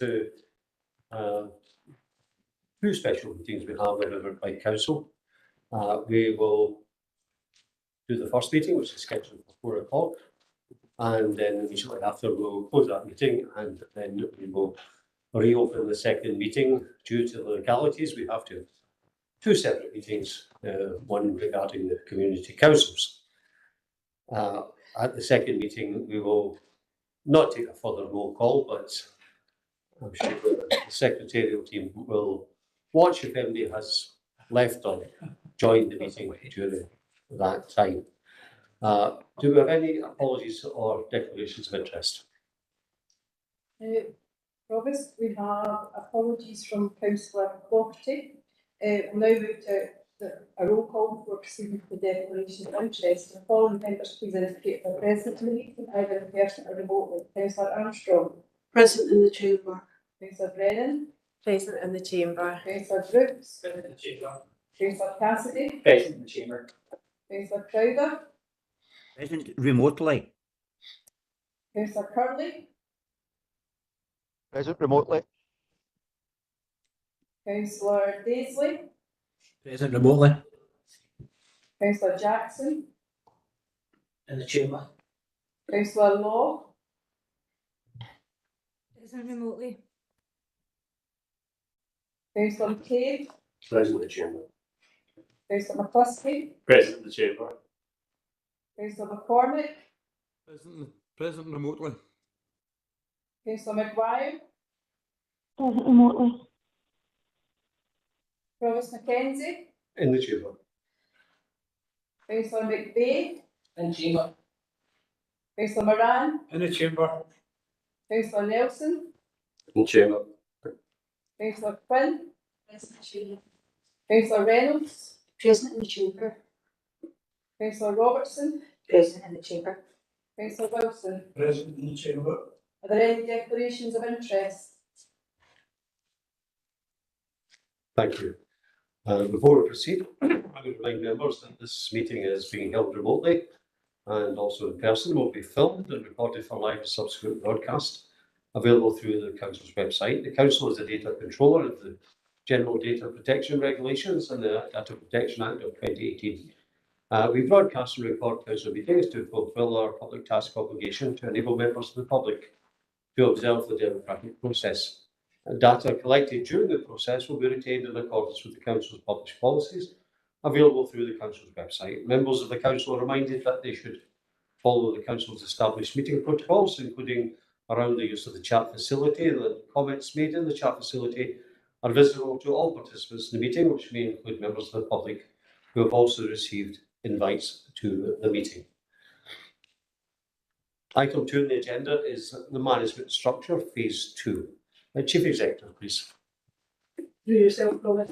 to two special meetings we have with Inverclyde Council. We will do the first meeting, which is scheduled for 4 o'clock, and then immediately after we'll close that meeting, and then we will reopen the second meeting. Due to the legalities, we have to have two separate meetings, one regarding the community councils. At the second meeting, we will not take a further roll call, but I'm sure the secretarial team will watch if anybody has left or joined the meeting during that time. Do we have any apologies or declarations of interest? Robert, we have apologies from Councillor Clougherty. We'll now move to a roll call before proceeding to the declaration of interest. The following members please indicate if they're present in the meeting, either in person or remotely. Councillor Armstrong. Present in the chamber. Councillor Brennan. Present in the chamber. Councillor Brooks. Present in the chamber. Councillor Cassidy. Present in the chamber. Councillor Crowder. Present remotely. Councillor Curley. Present remotely. Councillor Daisley. Present remotely. Councillor Jackson. In the chamber. Councillor Law. Present remotely. Councillor McCabe. Present in the chamber. Councillor McCluskey. Present in the chamber. Councillor McCormick. Present remotely. Councillor McGuire. Present remotely. Provost Mackenzie. In the chamber. Councillor McVeigh. In the chamber. Councillor Moran. In the chamber. Councillor Nelson. In the chamber. Councillor Quinn. Present in the chamber. Councillor Reynolds. Present in the chamber. Councillor Robertson. Present in the chamber. Councillor Wilson. Present in the chamber. Are there any declarations of interest? Thank you. Before we proceed, I would remind members that this meeting is being held remotely and also in person. It will be filmed and recorded for live subsequent broadcast, available through the Council's website. The Council is the data controller of the General Data Protection Regulations and the Data Protection Act of 2018. We broadcast and record Council meetings to fulfil our public task obligation to enable members of the public to observe the democratic process. Data collected during the process will be retained in accordance with the Council's published policies, available through the Council's website. Members of the Council are reminded that they should follow the Council's established meeting protocols, including around the use of the chat facility. The comments made in the chat facility are visible to all participants in the meeting, which may include members of the public who have also received invites to the meeting. Item 2 on the agenda is the management structure, phase 2. Chief Executive, please. Through yourself, Robert.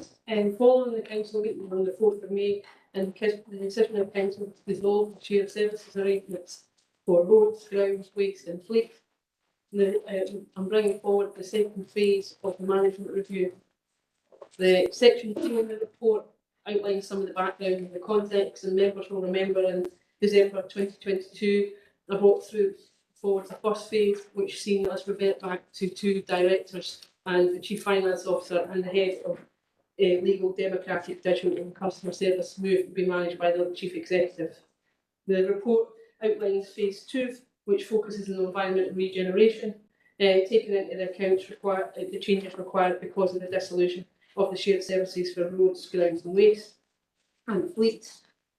Following the council meeting on the 4th of May and the decision of council to dissolve the shared services arrangements for roads, grounds, waste and fleet, I'm bringing forward the second phase of the management review. The section 2 in the report outlines some of the background and the context, and members will remember in December 2022 I brought forward the first phase, which seen us revert back to 2 directors and the Chief Finance Officer and the Head of Legal, Democratic, Digital and Customer Service move to be managed by the Chief Executive. The report outlines phase 2, which focuses on environment and regeneration, taking into account the changes required because of the dissolution of the shared services for roads, grounds and waste and fleet.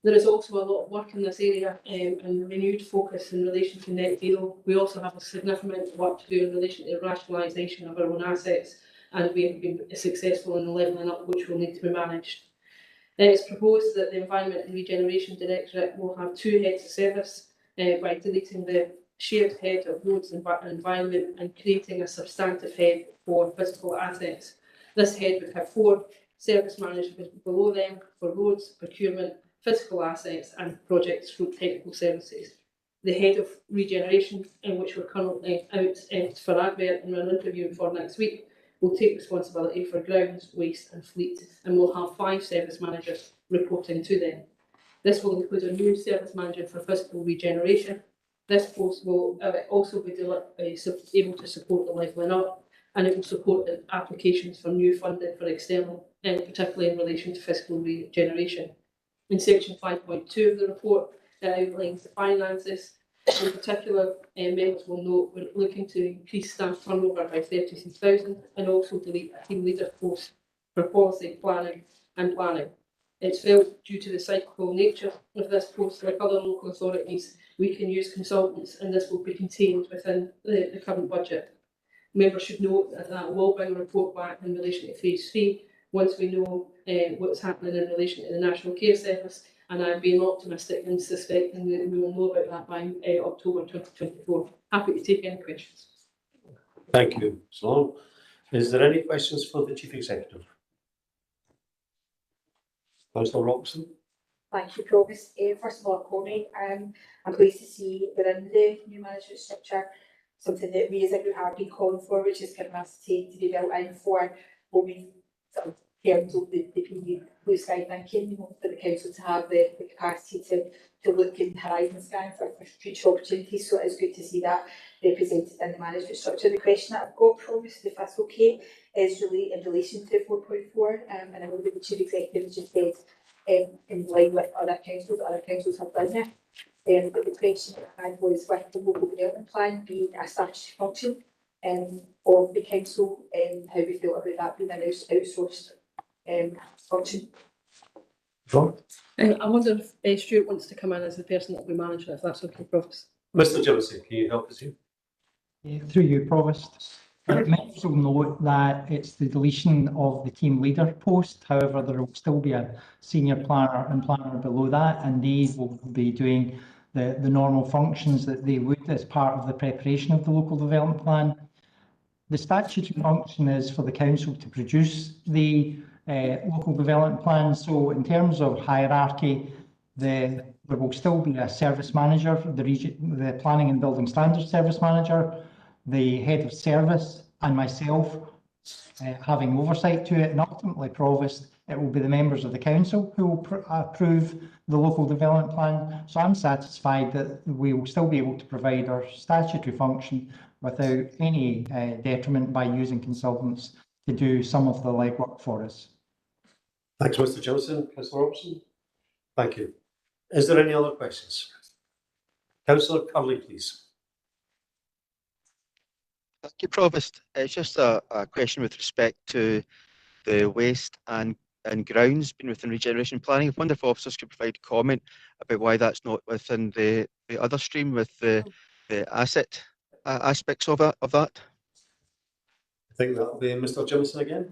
There is also a lot of work in this area and renewed focus in relation to net zero. We also have a significant work to do in relation to the rationalisation of our own assets, and we have been successful in the levelling up which will need to be managed. It's proposed that the Environment and Regeneration Directorate will have 2 heads of service by deleting the shared head of roads and environment and creating a substantive head for physical assets. This head would have 4 service managers below them for roads, procurement, physical assets and projects through technical services. The head of regeneration, in which we're currently out for advert and we're interviewing for next week, will take responsibility for grounds, waste and fleet, and will have 5 service managers reporting to them. This will include a new service manager for physical regeneration. This post will also be able to support the levelling up, and it will support applications for new funding for external, particularly in relation to fiscal regeneration. In section 5.2 of the report, it outlines the finances. In particular, members will note we're looking to increase staff turnover by 36,000 and also delete a team leader post for policy planning and planning. It's felt due to the cyclical nature of this post, like other local authorities, we can use consultants and this will be contained within the current budget. Members should note that we'll bring a report back in relation to phase 3 once we know what's happening in relation to the National Care Service, and I'm being optimistic and suspecting that we will know about that by October 2024. Happy to take any questions. Thank you, Sloan. Is there any questions for the Chief Executive? Councillor Robertson? Thank you, Provost. First of all, Connie, I'm pleased to see within the new management structure something that we as a group have been calling for, which is capacity to be built in for what we sort of termed the PD blue sky thinking, for the council to have the capacity to look in horizon scan for future opportunities. So it's good to see that represented in the management structure. The question that I've got, Provost, if that's okay, is really in relation to 4.4, and I know that the Chief Executive just said in line with other councils have done there. But the question I had was with the local development plan being a statutory function of the council, how we felt about that being an outsourced function. I wonder if Stuart wants to come in as the person that will be managing it, if that's okay, Provost. Mr. Jemison, can you help us here? Through you, Provost. Members will note that it's the deletion of the team leader post. However, there will still be a senior planner and planner below that, and they will be doing the normal functions that they would as part of the preparation of the local development plan. The statutory function is for the council to produce the local development plan. So in terms of hierarchy, there will still be a service manager, the planning and building standards service manager, the head of service, and myself having oversight to it, and ultimately, Provost, it will be the members of the council who will approve the local development plan. So I'm satisfied that we will still be able to provide our statutory function without any detriment by using consultants to do some of the legwork for us. Thanks, Mr. Johnson. Councillor Robertson? Thank you. Is there any other questions? Councillor Curley, please. Thank you, Provost. It's just a question with respect to the waste and grounds being within regeneration planning. I wonder if officers could provide comment about why that's not within the other stream with the asset aspects of that. I think that'll be Mr. Jemison again.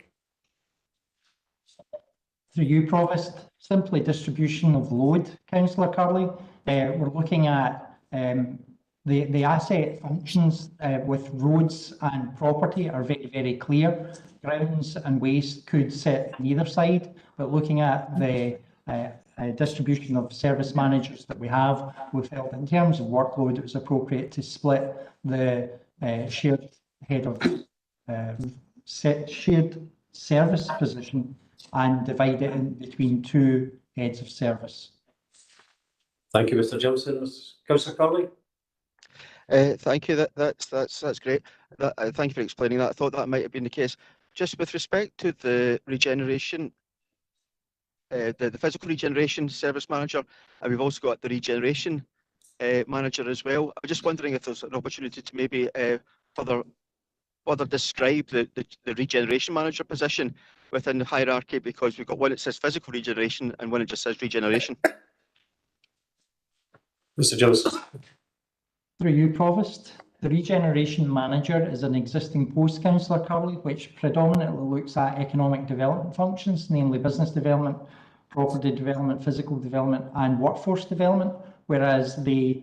Through you, Provost, simply distribution of load, Councillor Curley. We're looking at the asset functions with roads and property are very, very clear. Grounds and waste could sit on either side, but looking at the distribution of service managers that we have, we felt in terms of workload it was appropriate to split the shared head of shared service position and divide it in between two heads of service. Thank you, Mr. Johnson. Councillor Curley? Thank you. That's great. Thank you for explaining that. I thought that might have been the case. Just with respect to the regeneration, the physical regeneration service manager, and we've also got the regeneration manager as well. I'm just wondering if there's an opportunity to maybe further describe the regeneration manager position within the hierarchy, because we've got one that says physical regeneration and one that just says regeneration. Mr. Johnson. Through you, Provost, the regeneration manager is an existing post, Councillor Curley, which predominantly looks at economic development functions, namely business development, property development, physical development, and workforce development, whereas the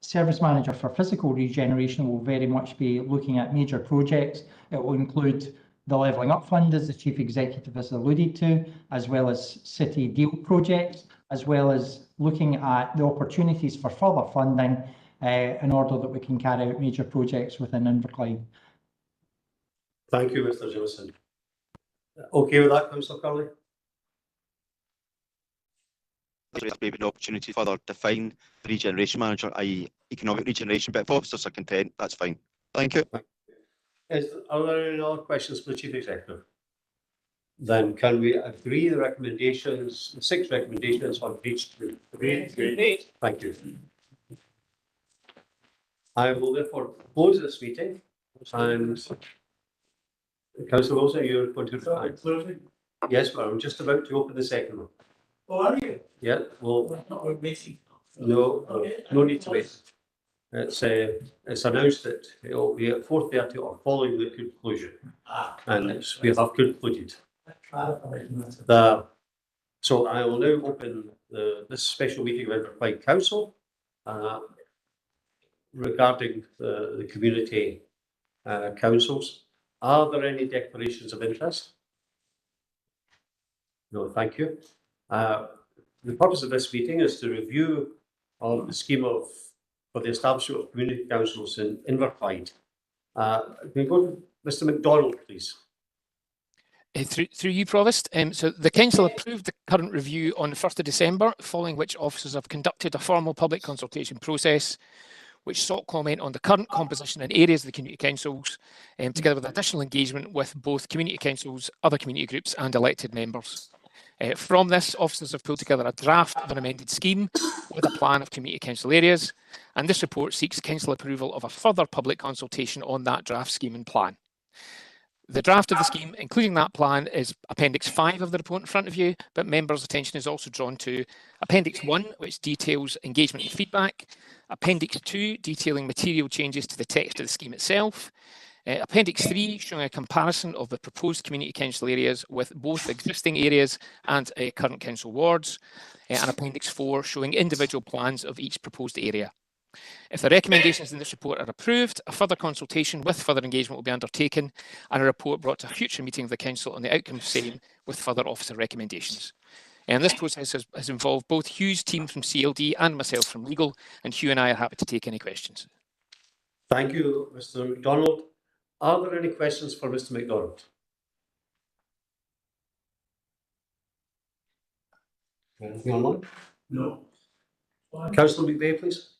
service manager for physical regeneration will very much be looking at major projects. It will include the Levelling Up Fund, as the Chief Executive has alluded to, as well as city deal projects, as well as looking at the opportunities for further funding in order that we can carry out major projects within Inverclyde. Thank you, Mr. Jemison. Okay with that, Councillor Curley? Maybe an opportunity to further define the regeneration manager, i.e. economic regeneration, but if officers are content, that's fine. Thank you. Are there any other questions for the Chief Executive? Then can we agree the recommendations, the 6 recommendations on page 2? Agreed. Thank you. I will therefore close this meeting and Councillor Wilson, you're going to reply. Yes, but I'm just about to open the second one. Oh, are you? Yeah, well, Not we're waiting. no, Okay. no need to wait. It's announced that it will be at 4:30 or following the conclusion, and we have concluded. So I will now open this special meeting of Inverclyde Council regarding the community councils. Are there any declarations of interest? No, thank you. The purpose of this meeting is to review the scheme for the establishment of community councils in Inverclyde. Can we go to Mr. MacDonald, please? Through you, Provost. So the Council approved the current review on the 1st of December, following which officers have conducted a formal public consultation process, which sought comment on the current composition and areas of the community councils, together with additional engagement with both community councils, other community groups and elected members. From this, officers have pulled together a draft of an amended scheme with a plan of community council areas, and this report seeks council approval of a further public consultation on that draft scheme and plan. The draft of the scheme, including that plan, is Appendix 5 of the report in front of you, but members' attention is also drawn to Appendix 1, which details engagement and feedback, Appendix 2, detailing material changes to the text of the scheme itself, Appendix 3, showing a comparison of the proposed community council areas with both existing areas and current council wards, and Appendix 4, showing individual plans of each proposed area. If the recommendations in this report are approved, a further consultation with further engagement will be undertaken and a report brought to a future meeting of the Council on the outcome of same with further officer recommendations. And this process has involved both Hugh's team from CLD and myself from Legal, and Hugh and I are happy to take any questions. Thank you, Mr. MacDonald. Are there any questions for Mr. MacDonald? Anything online? No. Councillor McVeigh, please.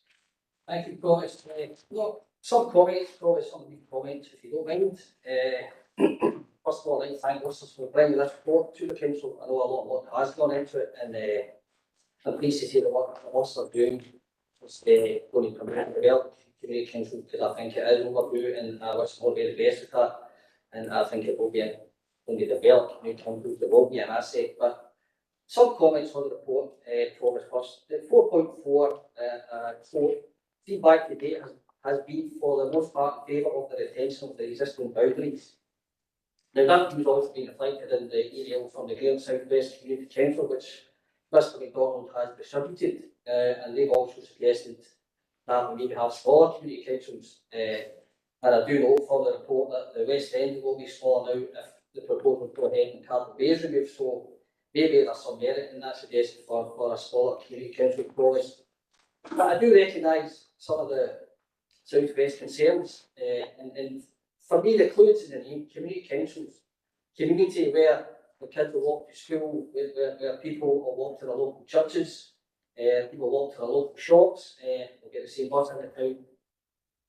Thank you, Provost. Look, some comments, Provost, some brief comments, if you don't mind. First of all, I'd like to thank listeners for bringing this report to the Council. I know a lot of work has gone into it, and I'm pleased to see the work the listeners are doing. It's going to promote and develop community council, because I think it is overdue, and I wish all the best with that. And I think it will be going to develop community councils. It will be an asset. But some comments on the report, Provost first. The 4.4 feedback to date has been for the most part in favour of the retention of the existing boundaries. Now that has also been reflected in the area from the Greater South West Community Council, which Mr. MacDonald has distributed, and they've also suggested that we maybe have smaller community councils. And I do know from the report that the West End will be smaller now if the proposal go ahead and Cardiff Bay is removed. So maybe there's some merit in that suggestion for a smaller community council process. But I do recognise some of the South West concerns, and for me, the clues in the name, community councils, community where the kids will walk to school, where people will walk to the local churches, people walk to the local shops, they'll get the same bus in the town.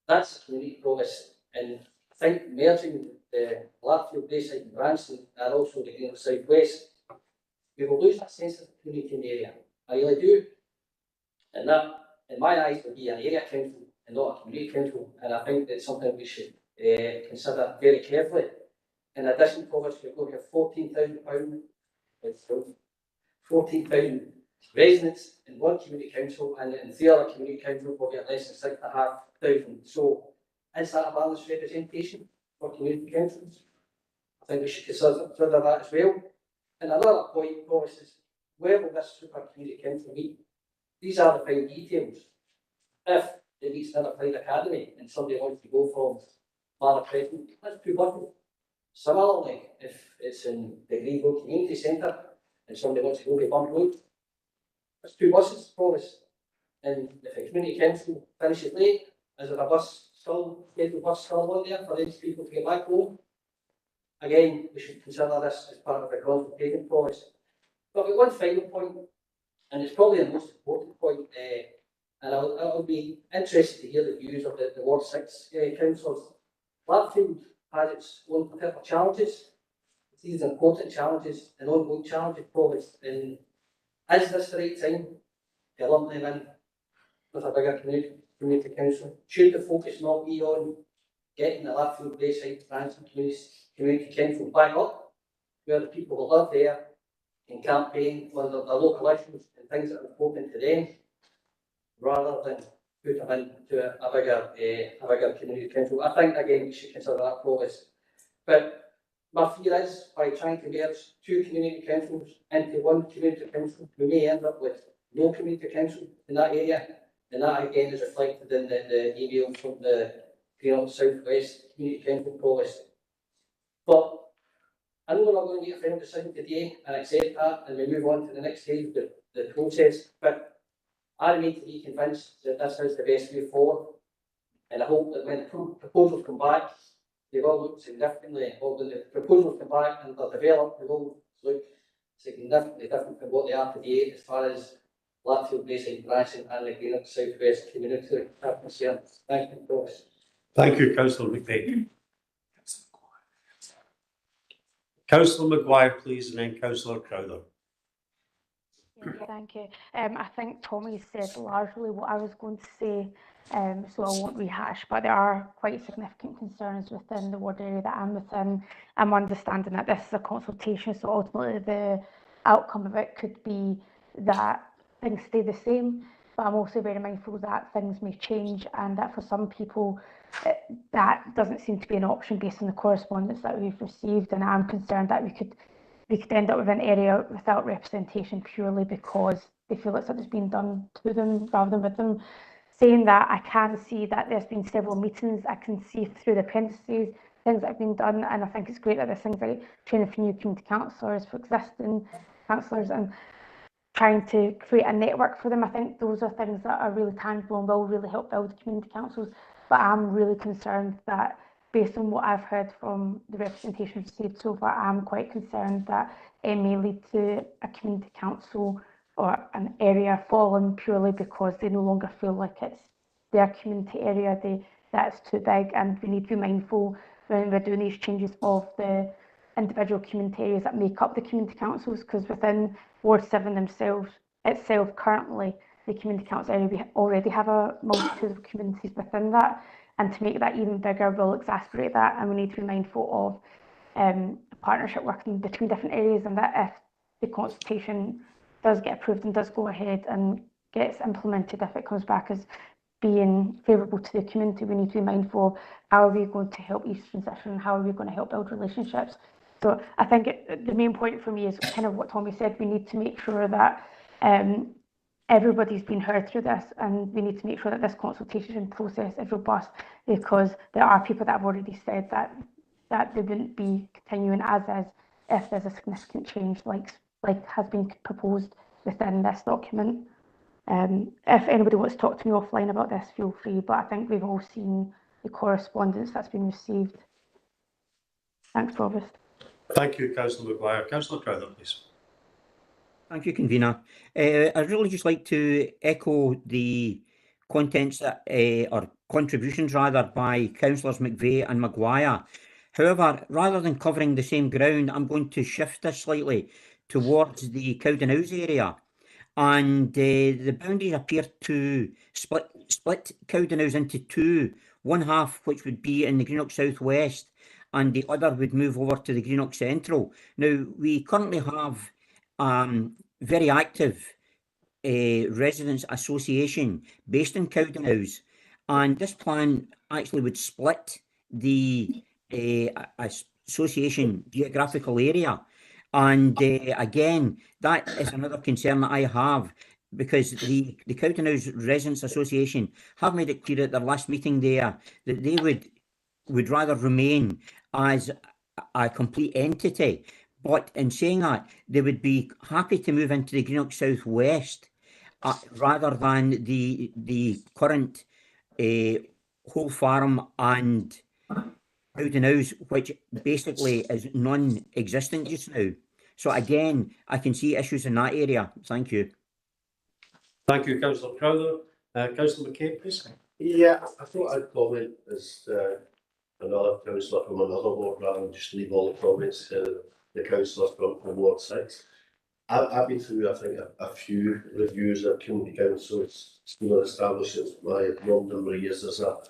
That's a community progress, and I think merging the Blackfield, Bayside and Branston and also the Greater South West, we will lose that sense of community in the area. I really do. And that, in my eyes, would be an area council and not a community council, and I think that's something we should consider very carefully. In addition, Provost, we're going to have £14,000, it's 14,000 residents in one community council, and in the other community council we'll get less than 6,500. So is that a balanced representation for community councils? I think we should consider that as well. And another point, Provost, is where will this super community council meet? These are the fine details. If it meets Inverclyde Academy and somebody wants to go from Mara Crescent, that's 2 buses. Similarly, if it's in the Greenville Community Centre and somebody wants to go to Bump Road, that's 2 buses, Provost. And if the community council finishes late, is there a bus still, scheduled bus still on there for these people to get back home? Again, we should consider this as part of the consultation process. But with one final point, and it's probably the most important point, and I'll be interested to hear the views of the Ward 6 councillors. Blackfield has its own particular challenges. These are important challenges and ongoing challenges, probably. And is this the right time to lump them in with a bigger community council? Should the focus not be on getting the Latfield Bayside Branch Community Council back up, where the people who live there can campaign on the local issues and things that are important to them, rather than put them into a bigger community council? I think again we should consider that progress. But my fear is by trying to merge two community councils into one community council, we may end up with no community council in that area, and that again is reflected in the email from the Greenock South West Community Council progress. But I know we're not going to get a final decision today and accept that, and we move on to the next stage of the process. But I remain to be convinced that this is the best way forward, and I hope that when the proposals come back, they will look significantly, or when the proposals come back and they're developed, they will look significantly different from what they are today as far as Latfield Bayside Branching and the Greenock South West community are concerned. Thank you, Provost. Thank you, Councillor McVeigh. Councillor Maguire, please, and then Councillor Crowther. Yeah, thank you. I think Tommy said largely what I was going to say, so I won't rehash, but there are quite significant concerns within the ward area that I'm within. I'm understanding that this is a consultation, so ultimately the outcome of it could be that things stay the same, but I'm also very mindful that things may change, and that for some people that doesn't seem to be an option based on the correspondence that we've received, and I'm concerned that we could end up with an area without representation purely because they feel it's something's been done to them rather than with them. Saying that, I can see that there's been several meetings. I can see through the appendices things that have been done, and I think it's great that there's things like training for new community councillors, for existing councillors, and trying to create a network for them. I think those are things that are really tangible and will really help build community councils. But I'm really concerned that based on what I've heard from the representation received so far, I'm quite concerned that it may lead to a community council or an area falling purely because they no longer feel like it's their community area, that it's too big. And we need to be mindful when we're doing these changes of the individual community areas that make up the community councils, because within Ward 7 itself currently, the community council area, we already have a multitude of communities within that, and to make that even bigger will exacerbate that, and we need to be mindful of partnership working between different areas, and that if the consultation does get approved and does go ahead and gets implemented, if it comes back as being favourable to the community, we need to be mindful of how are we going to help each transition, how are we going to help build relationships. So I think the main point for me is kind of what Tommy said. We need to make sure that everybody's been heard through this, and we need to make sure that this consultation process is robust, because there are people that have already said that they wouldn't be continuing as is if there's a significant change like has been proposed within this document. If anybody wants to talk to me offline about this, feel free, but I think we've all seen the correspondence that's been received. Thanks, Provost. Thank you, Councillor Maguire. Councillor Crowther, please. Thank you, Convener. I'd really just like to echo the contents that, or contributions rather, by Councillors McVeigh and Maguire. However, rather than covering the same ground, I'm going to shift this slightly towards the Cowdenhouse area. And the boundaries appear to split Cowdenhouse into two, one half which would be in the Greenock South West, and the other would move over to the Greenock Central. Now, we currently have very active residents association based in Cowdenhouse, and this plan actually would split the association geographical area. And again, that is another concern that I have, because the Cowdenhouse Residents Association have made it clear at their last meeting there that they would rather remain as a complete entity. But in saying that, they would be happy to move into the Greenock South West rather than the current Whole Farm and Cowdenhouse, which basically is non-existent just now. So again, I can see issues in that area. Thank you. Thank you, Councillor Crowther. Councillor McCabe, please. Yeah, I thought I'd comment as another councillor from another ward rather than just leave all the comments to the councillor from Ward 6. I've been through, I think, a few reviews of community councils. It's been established since my long number of years as a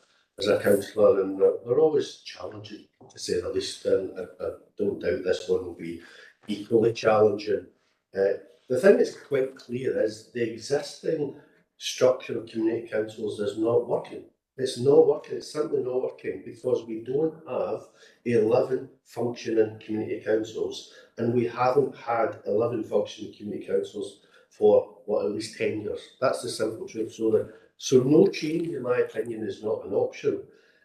councillor, and they're always challenging, to say the least, and I don't doubt this one will be equally challenging. The thing that's quite clear is the existing structure of community councils is not working. It's not working, it's simply not working, because we don't have 11 functioning community councils, and we haven't had 11 functioning community councils for, what, at least 10 years. That's the simple truth. So no change, in my opinion, is not an option.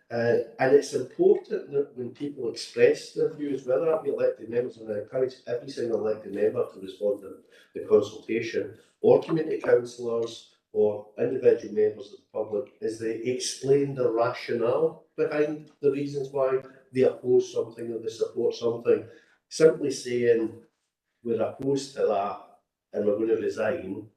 And it's important that when people express their views, whether that be elected members, and I encourage every single elected member to respond to the consultation, or community councillors, or individual members of the public, is they explain the rationale behind the reasons why they oppose something or they support something. Simply saying we're opposed to that and we're going to resign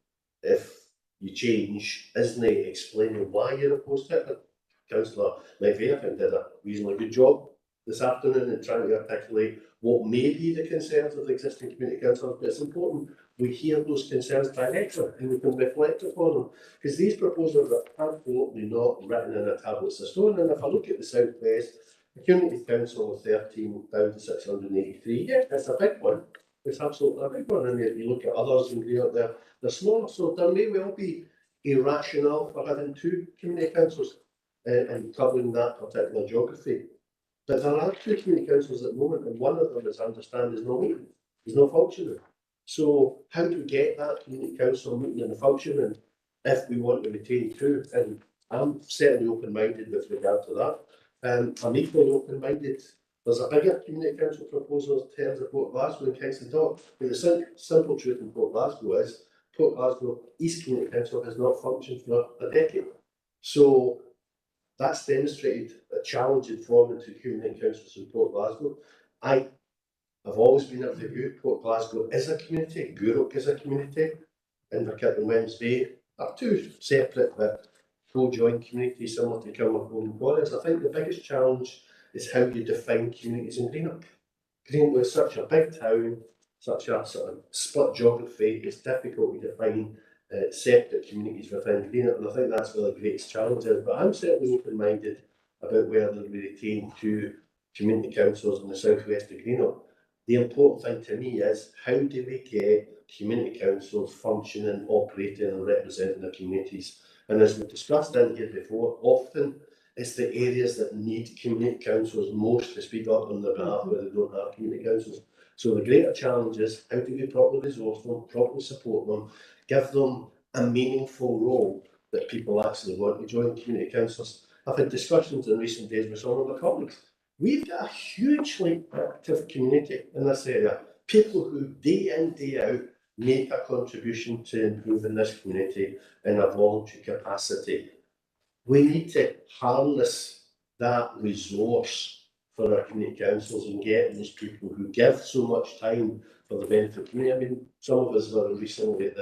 if you change isn't explaining why you're opposed to it. Councillor McVeigh, I think, did a reasonably good job this afternoon in trying to articulate what may be the concerns of the existing community councillors, but it's important we hear those concerns directly and we can reflect upon them, because these proposals are absolutely not written in a tablets of stone. And if I look at the South West, the community council of 13,683, yeah, it's a big one. It's absolutely a big one. And you look at others and they're smaller. So there may well be a rationale for having two community councils and covering that particular geography. But there are two community councils at the moment, and one of them, as I understand, is not meeting, is not functioning. So how do we get that community council meeting and functioning if we want to retain two? And I'm certainly open-minded with regard to that. I'm equally open-minded. There's a bigger community council proposal in terms of Port Glasgow and Kingston Dock. But the simple truth in Port Glasgow is Port Glasgow East Community Council has not functioned for a decade. So that's demonstrated a challenge in forming two community councils in Port Glasgow. I've always been of the view Port Glasgow is a community, Gourock is a community, Inverclyde and Wemsbay are two separate but co-joined communities similar to Kilmacombe and Warriors. I think the biggest challenge is how you define communities in Greenock. Greenock is such a big town, such a sort of split geography, it's difficult to define separate communities within Greenock, and I think that's where the greatest challenge is. But I'm certainly open-minded about whether we retain two community councils in the southwest of Greenock. The important thing to me is how do we get community councils functioning, operating and representing the communities? And as we've discussed in here before, often it's the areas that need community councils most to speak up on their behalf where they don't have community councils. So the greater challenge is how do we properly resource them, properly support them, give them a meaningful role that people actually want to join community councils. I've had discussions in recent days with some of my colleagues. We've got a hugely active community in this area, people who day in, day out make a contribution to improving this community in a voluntary capacity. We need to harness that resource for our community councils and get those people who give so much time for the benefit of the community. I mean, some of us were recently at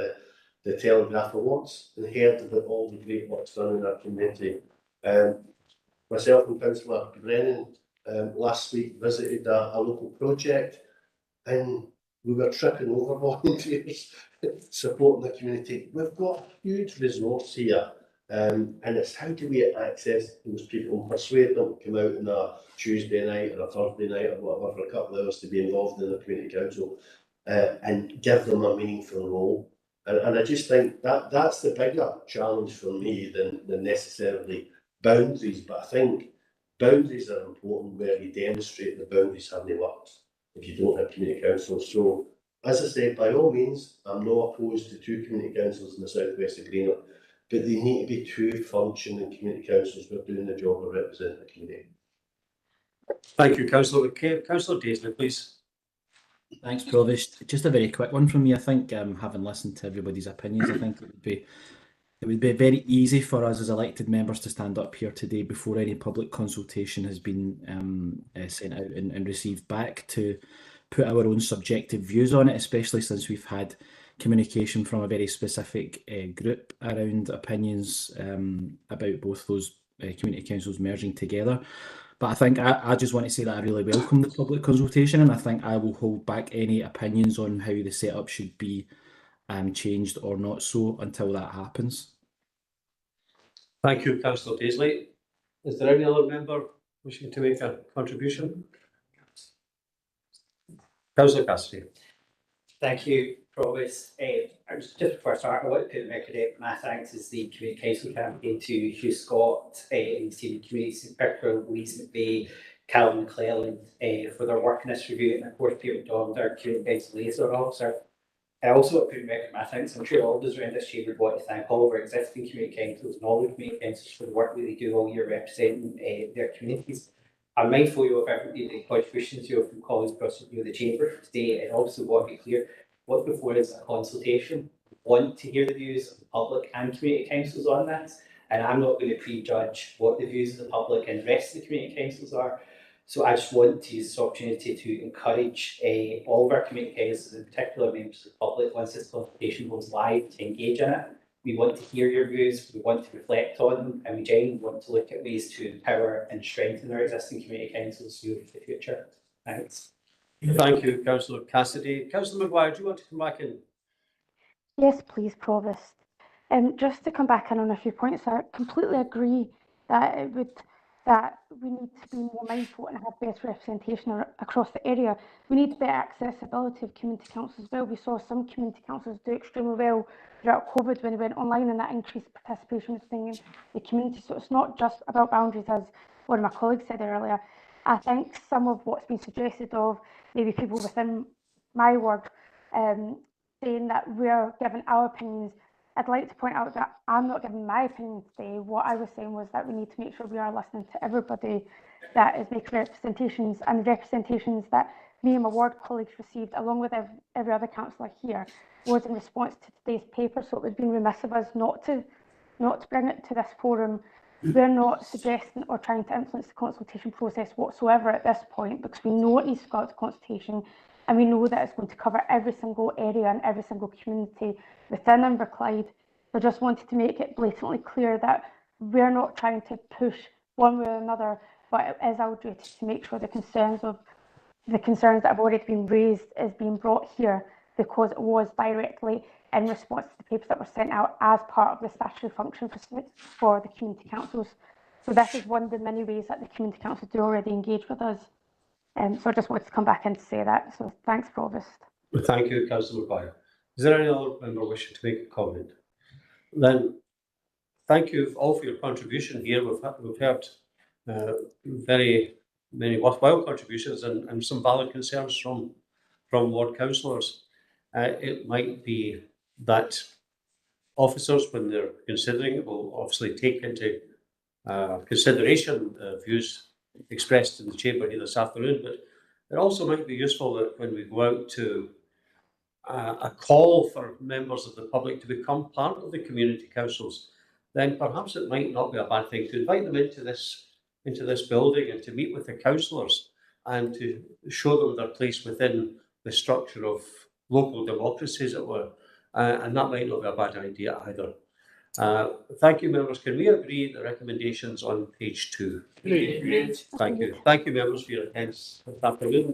the Telegraph Awards and heard about all the great work done in our community. Myself and Councillor Brennan last week visited a local project, and we were tripping over volunteers supporting the community. We've got a huge resource here, and it's how do we access those people and persuade them to come out on a Tuesday night or a Thursday night or whatever for a couple of hours to be involved in the community council and give them a meaningful role. And I just think that's the bigger challenge for me than necessarily boundaries, but I think boundaries are important where you demonstrate the boundaries haven't worked if you don't have community councils. So, as I said, by all means, I'm not opposed to two community councils in the southwest of Greenock, but they need to be two functioning community councils who are doing the job of representing the community. Thank you, Councillor. Councillor Daisley, please. Thanks, Provost. Just a very quick one from me. I think, having listened to everybody's opinions, I think it would be very easy for us as elected members to stand up here today before any public consultation has been sent out and received back to put our own subjective views on it, especially since we've had communication from a very specific group around opinions about both those community councils merging together. But I think I just want to say that I really welcome the public consultation, and I think I will hold back any opinions on how the setup should be changed or not so until that happens. Thank you, Councillor Daisley. Is there any other member wishing to make a contribution? Councillor Cassidy. Thank you, Provost. Just before I start, I want to put my thanks as the Community Council campaign to Hugh Scott and the senior communities, in particular Louise McVeigh, Callum McClelland, for their work in this review, and of course Peter McDonald, our Community Council liaison officer. I also want to put my thanks. I'm sure all of us around this chamber would want to thank all of our existing community councils and all the community councils for the work that they do all year representing their communities. I'm mindful of everybody, the contributions from colleagues across the chamber today, and also want to be clear, what's before is a consultation. We want to hear the views of the public and community councils on this, and I'm not going to prejudge what the views of the public and the rest of the community councils are. So I just want to use this opportunity to encourage all of our community councils, in particular members of the public, once this consultation goes live, to engage in it. We want to hear your views, we want to reflect on them, and we genuinely want to look at ways to empower and strengthen our existing community councils for the future. Thanks. Thank you, Councillor Cassidy. Councillor Maguire, do you want to come back in? Yes, please, Provost. Just to come back in on a few points, I completely agree that we need to be more mindful and have better representation across the area. We need better accessibility of community councils as well. We saw some community councils do extremely well throughout COVID when they went online, and that increased participation within the community. So it's not just about boundaries, as one of my colleagues said earlier. I think some of what's been suggested of maybe people within my ward saying that we're giving our opinions, I'd like to point out that I'm not giving my opinion today. What I was saying was that we need to make sure we are listening to everybody that is making representations, and the representations that me and my ward colleagues received, along with every other councillor here, was in response to today's paper. So it would be remiss of us not to bring it to this forum. We're not suggesting or trying to influence the consultation process whatsoever at this point, because we know it needs to go out to consultation, and we know that it's going to cover every single area and every single community within Inverclyde. I just wanted to make it blatantly clear that we're not trying to push one way or another, but it is our duty to make sure the concerns that have already been raised is being brought here, because it was directly in response to the papers that were sent out as part of the statutory function for the community councils. So this is one of the many ways that the community councils do already engage with us. So I just wanted to come back and say that. So thanks, Provost. Thank you, Councillor Maguire. Is there any other member wishing to make a comment? Then thank you all for your contribution here. We've heard very many worthwhile contributions and some valid concerns from ward councillors. It might be that officers, when they're considering it, will obviously take into consideration views expressed in the chamber here this afternoon, but it also might be useful that when we go out to a call for members of the public to become part of the community councils, then perhaps it might not be a bad thing to invite them into this building and to meet with the councillors and to show them their place within the structure of local democracy, as it were. And that might not be a bad idea either. Thank you, members. Can we agree the recommendations on page 2? Thank you. Thank you, members, for your attendance this afternoon.